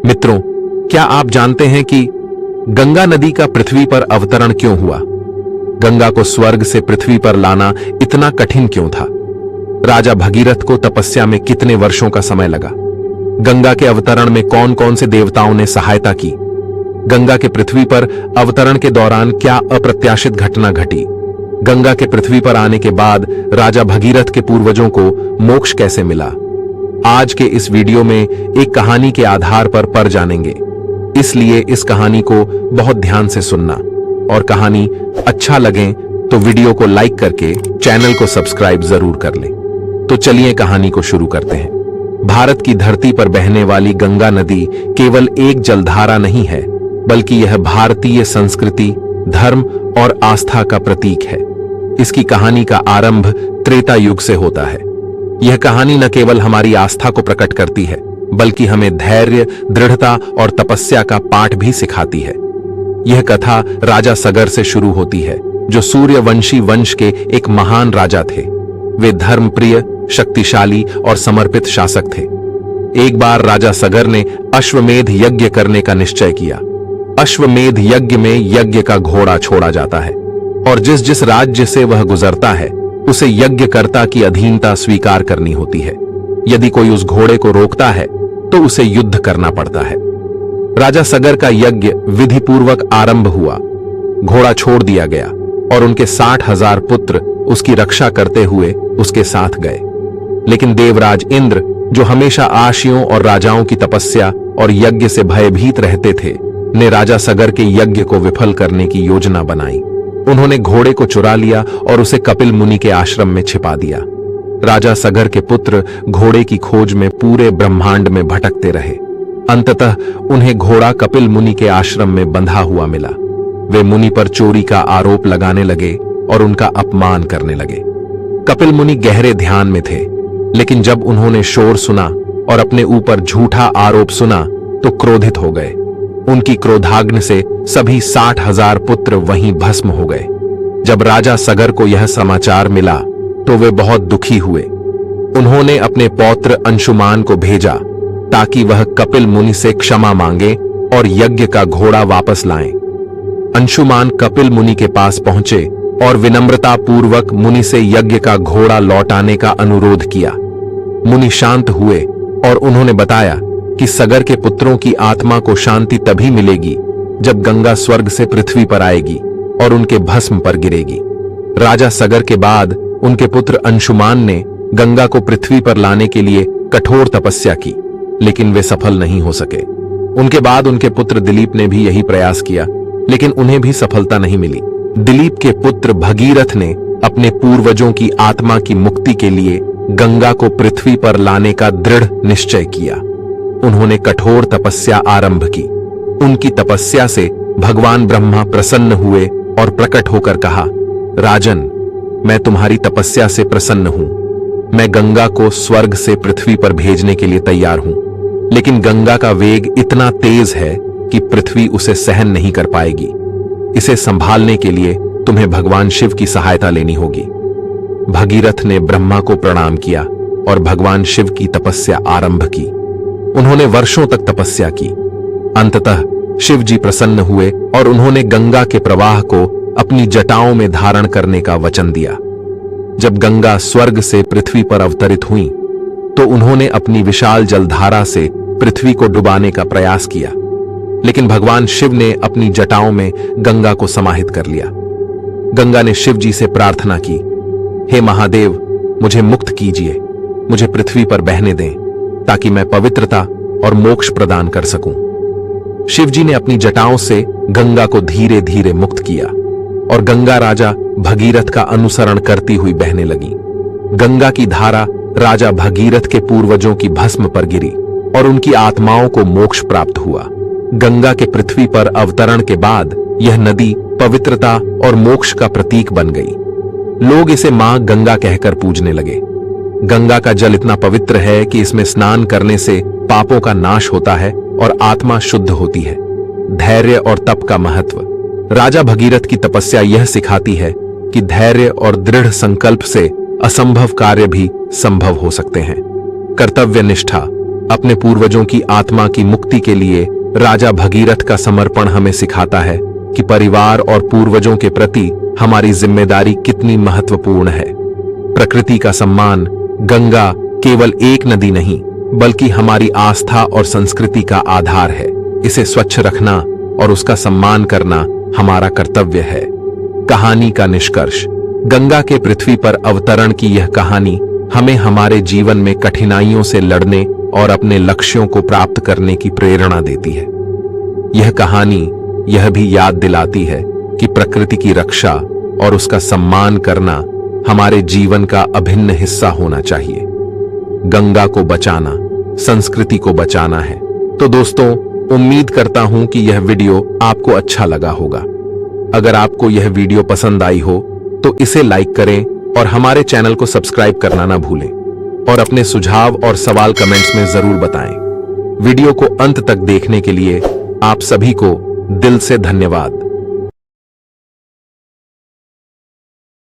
मित्रों, क्या आप जानते हैं कि गंगा नदी का पृथ्वी पर अवतरण क्यों हुआ? गंगा को स्वर्ग से पृथ्वी पर लाना इतना कठिन क्यों था? राजा भगीरथ को तपस्या में कितने वर्षों का समय लगा? गंगा के अवतरण में कौन कौन से देवताओं ने सहायता की? गंगा के पृथ्वी पर अवतरण के दौरान क्या अप्रत्याशित घटना घटी? गंगा के पृथ्वी पर आने के बाद राजा भगीरथ के पूर्वजों को मोक्ष कैसे मिला? आज के इस वीडियो में एक कहानी के आधार पर जानेंगे, इसलिए इस कहानी को बहुत ध्यान से सुनना और कहानी अच्छा लगे तो वीडियो को लाइक करके चैनल को सब्सक्राइब जरूर कर लें। तो चलिए कहानी को शुरू करते हैं। भारत की धरती पर बहने वाली गंगा नदी केवल एक जलधारा नहीं है, बल्कि यह भारतीय संस्कृति, धर्म और आस्था का प्रतीक है। इसकी कहानी का आरंभ त्रेता युग से होता है। यह कहानी न केवल हमारी आस्था को प्रकट करती है, बल्कि हमें धैर्य, दृढ़ता और तपस्या का पाठ भी सिखाती है। यह कथा राजा सगर से शुरू होती है, जो सूर्यवंशी वंश के एक महान राजा थे। वे धर्मप्रिय, शक्तिशाली और समर्पित शासक थे। एक बार राजा सगर ने अश्वमेध यज्ञ करने का निश्चय किया। अश्वमेध यज्ञ में यज्ञ का घोड़ा छोड़ा जाता है और जिस जिस राज्य से वह गुजरता है उसे यज्ञकर्ता की अधीनता स्वीकार करनी होती है। यदि कोई उस घोड़े को रोकता है तो उसे युद्ध करना पड़ता है। राजा सगर का यज्ञ विधिपूर्वक आरंभ हुआ। घोड़ा छोड़ दिया गया और उनके 60,000 पुत्र उसकी रक्षा करते हुए उसके साथ गए। लेकिन देवराज इंद्र, जो हमेशा आशियों और राजाओं की तपस्या और यज्ञ से भयभीत रहते थे, ने राजा सगर के यज्ञ को विफल करने की योजना बनाई। उन्होंने घोड़े को चुरा लिया और उसे कपिल मुनि के आश्रम में छिपा दिया। राजा सगर के पुत्र घोड़े की खोज में पूरे ब्रह्मांड में भटकते रहे। अंततः उन्हें घोड़ा कपिल मुनि के आश्रम में बंधा हुआ मिला। वे मुनि पर चोरी का आरोप लगाने लगे और उनका अपमान करने लगे। कपिल मुनि गहरे ध्यान में थे, लेकिन जब उन्होंने शोर सुना और अपने ऊपर झूठा आरोप सुना तो क्रोधित हो गए। उनकी क्रोधाग्नि से सभी 60,000 पुत्र वहीं भस्म हो गए। जब राजा सगर को यह समाचार मिला तो वे बहुत दुखी हुए। उन्होंने अपने पौत्र अंशुमान को भेजा ताकि वह कपिल मुनि से क्षमा मांगे और यज्ञ का घोड़ा वापस लाएं। अंशुमान कपिल मुनि के पास पहुंचे और विनम्रता पूर्वक मुनि से यज्ञ का घोड़ा लौटाने का अनुरोध किया। मुनि शांत हुए और उन्होंने बताया कि सगर के पुत्रों की आत्मा को शांति तभी मिलेगी जब गंगा स्वर्ग से पृथ्वी पर आएगी और उनके भस्म पर गिरेगी। राजा सगर के बाद उनके पुत्र अंशुमान ने गंगा को पृथ्वी पर लाने के लिए कठोर तपस्या की, लेकिन वे सफल नहीं हो सके। उनके बाद उनके पुत्र दिलीप ने भी यही प्रयास किया, लेकिन उन्हें भी सफलता नहीं मिली। दिलीप के पुत्र भगीरथ ने अपने पूर्वजों की आत्मा की मुक्ति के लिए गंगा को पृथ्वी पर लाने का दृढ़ निश्चय किया। उन्होंने कठोर तपस्या आरंभ की। उनकी तपस्या से भगवान ब्रह्मा प्रसन्न हुए और प्रकट होकर कहा, राजन, मैं तुम्हारी तपस्या से प्रसन्न हूं। मैं गंगा को स्वर्ग से पृथ्वी पर भेजने के लिए तैयार हूं, लेकिन गंगा का वेग इतना तेज है कि पृथ्वी उसे सहन नहीं कर पाएगी। इसे संभालने के लिए तुम्हें भगवान शिव की सहायता लेनी होगी। भगीरथ ने ब्रह्मा को प्रणाम किया और भगवान शिव की तपस्या आरंभ की। उन्होंने वर्षों तक तपस्या की। अंततः शिव जी प्रसन्न हुए और उन्होंने गंगा के प्रवाह को अपनी जटाओं में धारण करने का वचन दिया। जब गंगा स्वर्ग से पृथ्वी पर अवतरित हुई तो उन्होंने अपनी विशाल जलधारा से पृथ्वी को डुबाने का प्रयास किया, लेकिन भगवान शिव ने अपनी जटाओं में गंगा को समाहित कर लिया। गंगा ने शिव जी से प्रार्थना की, हे महादेव, मुझे मुक्त कीजिए, मुझे पृथ्वी पर बहने दें ताकि मैं पवित्रता और मोक्ष प्रदान कर सकूं। शिव जी ने अपनी जटाओं से गंगा को धीरे धीरे मुक्त किया और गंगा राजा भगीरथ का अनुसरण करती हुई बहने लगी। गंगा की धारा राजा भगीरथ के पूर्वजों की भस्म पर गिरी और उनकी आत्माओं को मोक्ष प्राप्त हुआ। गंगा के पृथ्वी पर अवतरण के बाद यह नदी पवित्रता और मोक्ष का प्रतीक बन गई। लोग इसे मां गंगा कहकर पूजने लगे। गंगा का जल इतना पवित्र है कि इसमें स्नान करने से पापों का नाश होता है और आत्मा शुद्ध होती है। धैर्य और तप का महत्व। राजा भगीरथ की तपस्या यह सिखाती है कि धैर्य और दृढ़ संकल्प से असंभव कार्य भी संभव हो सकते हैं। कर्तव्य निष्ठा। अपने पूर्वजों की आत्मा की मुक्ति के लिए राजा भगीरथ का समर्पण हमें सिखाता है कि परिवार और पूर्वजों के प्रति हमारी जिम्मेदारी कितनी महत्वपूर्ण है। प्रकृति का सम्मान, गंगा केवल एक नदी नहीं बल्कि हमारी आस्था और संस्कृति का आधार है। इसे स्वच्छ रखना और उसका सम्मान करना हमारा कर्तव्य है। कहानी का निष्कर्ष। गंगा के पृथ्वी पर अवतरण की यह कहानी हमें हमारे जीवन में कठिनाइयों से लड़ने और अपने लक्ष्यों को प्राप्त करने की प्रेरणा देती है। यह कहानी यह भी याद दिलाती है कि प्रकृति की रक्षा और उसका सम्मान करना हमारे जीवन का अभिन्न हिस्सा होना चाहिए। गंगा को बचाना संस्कृति को बचाना है। तो दोस्तों, उम्मीद करता हूं कि यह वीडियो आपको अच्छा लगा होगा। अगर आपको यह वीडियो पसंद आई हो तो इसे लाइक करें और हमारे चैनल को सब्सक्राइब करना ना भूलें और अपने सुझाव और सवाल कमेंट्स में जरूर बताएं। वीडियो को अंत तक देखने के लिए आप सभी को दिल से धन्यवाद।